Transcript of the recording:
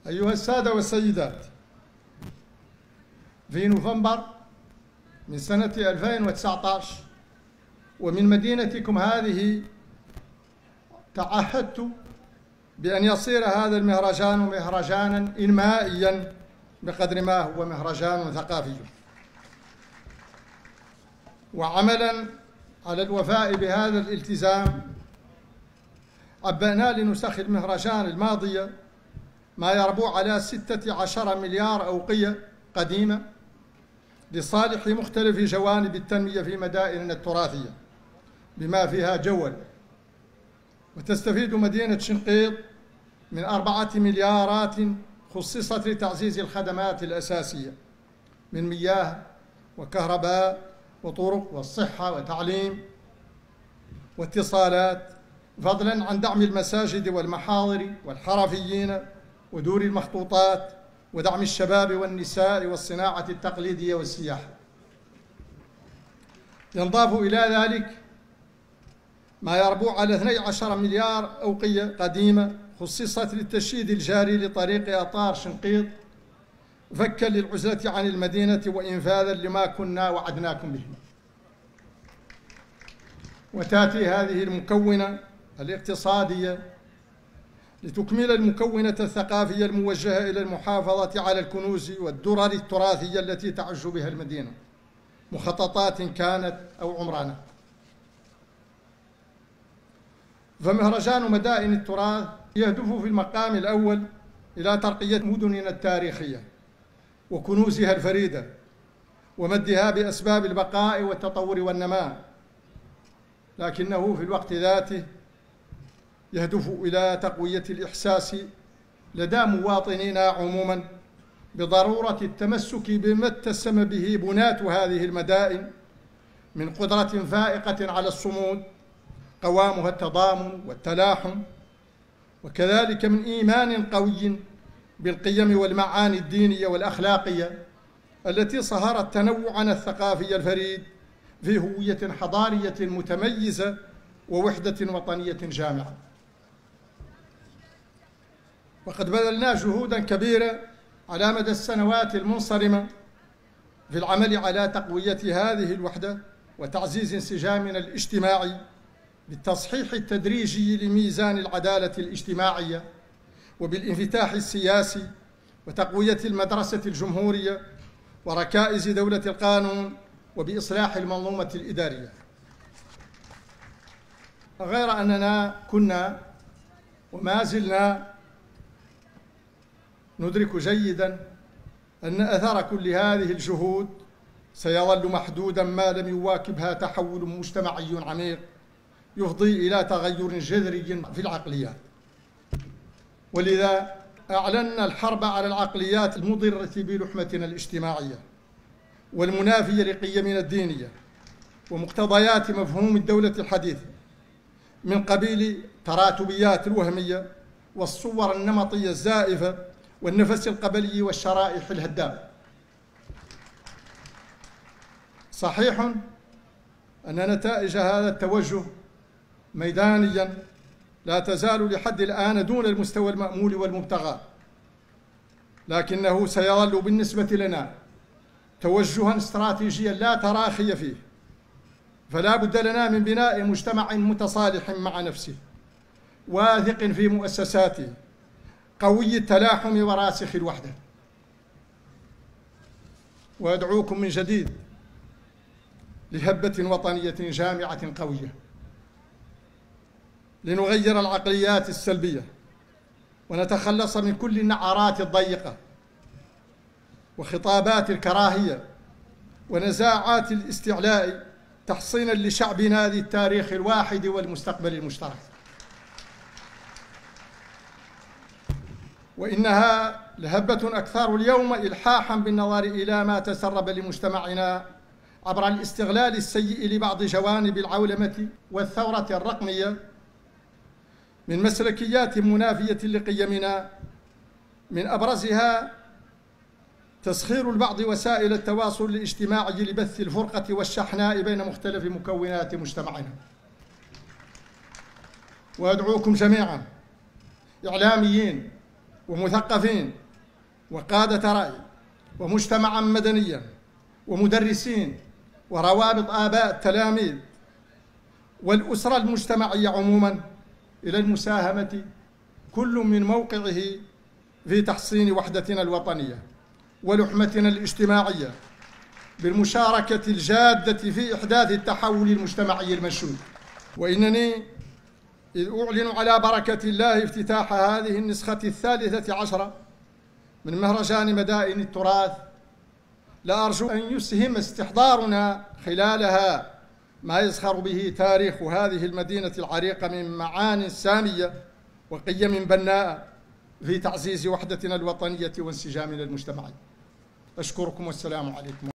أيها السادة والسيدات، في نوفمبر من سنة 2019 ومن مدينتكم هذه تعهدت بأن يصير هذا المهرجان مهرجانا إنمائيا بقدر ما هو مهرجان ثقافي. وعملا على الوفاء بهذا الالتزام عبأنا لنسخ المهرجان الماضية ما يربو على 16 مليار أوقية قديمة لصالح مختلف جوانب التنمية في مدائننا التراثية بما فيها جول. وتستفيد مدينة شنقيط من 4 مليارات خصصت لتعزيز الخدمات الأساسية من مياه وكهرباء وطرق والصحة وتعليم واتصالات، فضلا عن دعم المساجد والمحاضر والحرفيين ودور المخطوطات ودعم الشباب والنساء والصناعة التقليدية والسياحة. ينضاف إلى ذلك ما يربو على 12 مليار أوقية قديمة خصصت للتشييد الجاري لطريق أطار شنقيط فكا للعزلة عن المدينة وإنفاذا لما كنا وعدناكم به. وتأتي هذه المكونة الاقتصادية لتكمل المكونة الثقافية الموجهة إلى المحافظة على الكنوز والدرر التراثية التي تعج بها المدينة، مخططات كانت أو عمرانة. فمهرجان مدائن التراث يهدف في المقام الأول إلى ترقية مدننا التاريخية وكنوزها الفريدة ومدها بأسباب البقاء والتطور والنماء، لكنه في الوقت ذاته يهدف إلى تقوية الإحساس لدى مواطنينا عموما بضرورة التمسك بما اتسم به بنات هذه المدائن من قدرة فائقة على الصمود قوامها التضامن والتلاحم، وكذلك من إيمان قوي بالقيم والمعاني الدينية والأخلاقية التي صهرت تنوعنا الثقافي الفريد في هوية حضارية متميزة ووحدة وطنية جامعة. وقد بذلنا جهودا كبيرة على مدى السنوات المنصرمة في العمل على تقوية هذه الوحدة وتعزيز انسجامنا الاجتماعي بالتصحيح التدريجي لميزان العدالة الاجتماعية وبالانفتاح السياسي وتقوية المدرسة الجمهورية وركائز دولة القانون وبإصلاح المنظومة الإدارية. غير أننا كنا وما زلنا ندرك جيدا أن أثر كل هذه الجهود سيظل محدودا ما لم يواكبها تحول مجتمعي عميق يفضي إلى تغير جذري في العقليات. ولذا أعلنا الحرب على العقليات المضرة بلحمتنا الاجتماعية والمنافية لقيمنا الدينية ومقتضيات مفهوم الدولة الحديثة من قبيل تراتبيات الوهمية والصور النمطية الزائفة والنفس القبلي والشرائح الهدامة. صحيح أن نتائج هذا التوجه ميدانيا لا تزال لحد الآن دون المستوى المأمول والمبتغى، لكنه سيظل بالنسبة لنا توجها استراتيجيا لا تراخي فيه، فلا بد لنا من بناء مجتمع متصالح مع نفسه واثق في مؤسساته قوي التلاحم وراسخ الوحدة. وأدعوكم من جديد لهبة وطنية جامعة قوية لنغير العقليات السلبية ونتخلص من كل النعرات الضيقة وخطابات الكراهية ونزاعات الاستعلاء تحصينا لشعبنا ذي التاريخ الواحد والمستقبل المشترك. وإنها لهبة أكثر اليوم إلحاحا بالنظر إلى ما تسرب لمجتمعنا عبر الاستغلال السيء لبعض جوانب العولمة والثورة الرقمية من مسلكيات منافية لقيمنا، من أبرزها تسخير البعض وسائل التواصل الاجتماعي لبث الفرقة والشحناء بين مختلف مكونات مجتمعنا. وأدعوكم جميعا إعلاميين ومثقفين وقادة رأي ومجتمعا مدنيا ومدرسين وروابط آباء التلاميذ والأسرة المجتمعية عموما إلى المساهمة كل من موقعه في تحصين وحدتنا الوطنية ولحمتنا الاجتماعية بالمشاركة الجادة في إحداث التحول المجتمعي المنشود. وإنني إذ أعلن على بركة الله افتتاح هذه النسخة 13 من مهرجان مدائن التراث لأرجو أن يسهم استحضارنا خلالها ما يزخر به تاريخ هذه المدينة العريقة من معان سامية وقيم بناءة في تعزيز وحدتنا الوطنية وانسجامنا المجتمعي. أشكركم والسلام عليكم.